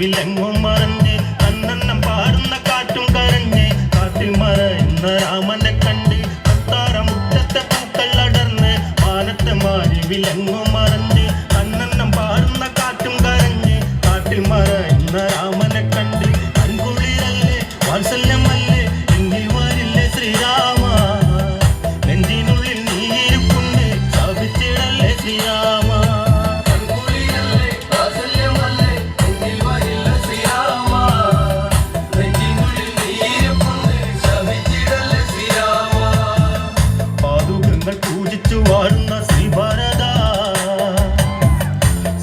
വിലങ്ങും മറഞ്ഞ് കണ്ണെണ്ണം പാടുന്ന കാറ്റും കരഞ്ഞ് കാട്ടിൽ മറയുന്ന രാമനെ കണ്ട് കൊട്ടാര മുറ്റത്തെ പൂക്കൾ അടർന്ന് മാനത്തെ മാറി വിലങ്ങും മറഞ്ഞ് കണ്ണെണ്ണം പാടുന്ന കാറ്റും കരഞ്ഞ് കാട്ടിൽ മറയുന്ന രാമനെ കണ്ട് കൺകുളിരല്ലേ വാത്സല്യമല്ലേ എങ്കിൽ വരില്ലേ ശ്രീരാമ നെഞ്ചിനുള്ളിൽ നീയിരിപ്പുണ്ട് ശാപിച്ചിടല്ലേ ശ്രീരാമ പൂജിച്ചു വാഴുന്ന ശ്രീഭാരത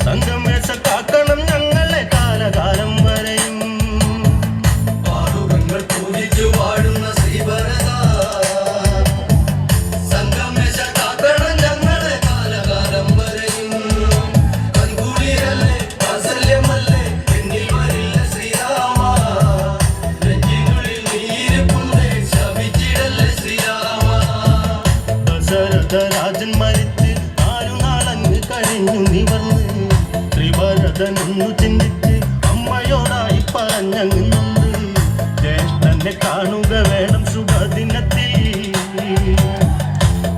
സംഗമേശ കാക്കണം ഞങ്ങളെ കാലകാലം വരെയും പാടുകങ്ങൾ പൂജിച്ചു വാഴുന്ന ശ്രീഭാരത സംഗമേശ കാക്കണം ഞങ്ങളെ കാലകാലം വരെയും കൺകുളിരല്ലേ വാത്സല്യമല്ലേ എന്നിൽ വരില്ല ശ്രീരാമ നെഞ്ചിനുള്ളിൽ നീയിരിപ്പുണ്ട് ശപിച്ചിടല്ലേ ശ്രീരാമ രാജൻ മരിച്ച് 4 നാളങ്ങ് കഴിഞ്ഞു നിവർന്ന് ത്രിഭരതനൊന്നു ചിന്തിച്ച് അമ്മയോടായി പറഞ്ഞങ്ങുന്നുണ്ട് ജ്യേഷ്ഠനെ കാണുക വേണം ശുഭദിനത്തിൽ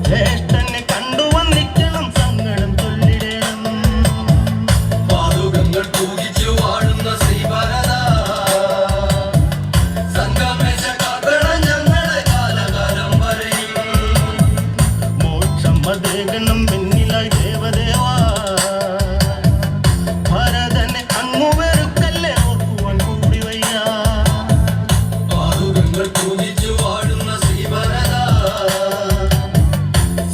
ജ്യേഷ്ഠനെ കണ്ടു വന്നിക്കണം സങ്കടം ചൊല്ലിടണം പാതുകങ്ങൾ പൂജിച്ചു വാഴുന്ന ശ്രീഭാരത സംഗമേശ കാക്കണം ഞങ്ങളെ കാലകാലം വരെയും മോക്ഷമതേകണം എന്നിലായി ദേവദേവാ ഭരതനെ അങ്ങു വെറുക്കല്ലേ ഓർക്കുവാൻ കൂടി വയ്യ പാതുകങ്ങൾ പൂജിച്ചു വാഴുന്ന ശ്രീഭാരത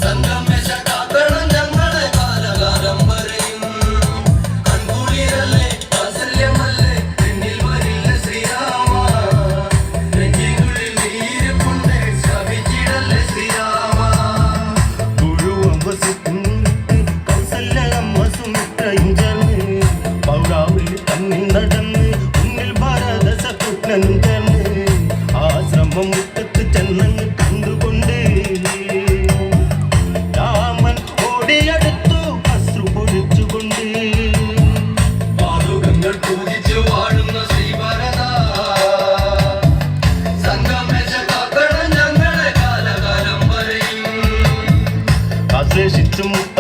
സംഗമേശ കാക്കണം ഞങ്ങളെ കാലകാലം വരെയും കൺകുളിരല്ലേ വാത്സല്യമല്ലേ എന്നിൽ വരില്ല ശ്രീരാമ നെഞ്ചിനുള്ളിൽ നീയിരിപ്പുണ്ട് ശപിച്ചിടല്ലേ ശ്രീരാമ മുഴുവൻ വസിക്കുന്നിട്ട് കൗസല്യമ്മ സുമിത്രയും ചേർന്ന് പൗരാവിൽ തന്നിൽ നടന്ന് മുന്നിൽ ഭാരത ശത്രുഘ്നനും ചേർന്ന് ആശ്രമം മുറ്റത്ത് ചെന്നങ്ങ് കണ്ടുകൊണ്ട് രാമൻ ഓടിയടുത്തു അശ്രു പൊഴിച്ചുകൊണ്ട് പാതുകങ്ങൾ പൂജിച്ചു വാഴുന്ന ശ്രീഭാരത സംഗമേശ കാക്കണം ഞങ്ങളെ കാലകാലം വരെയും ആശ്ലേഷിച്ചു മുത്ത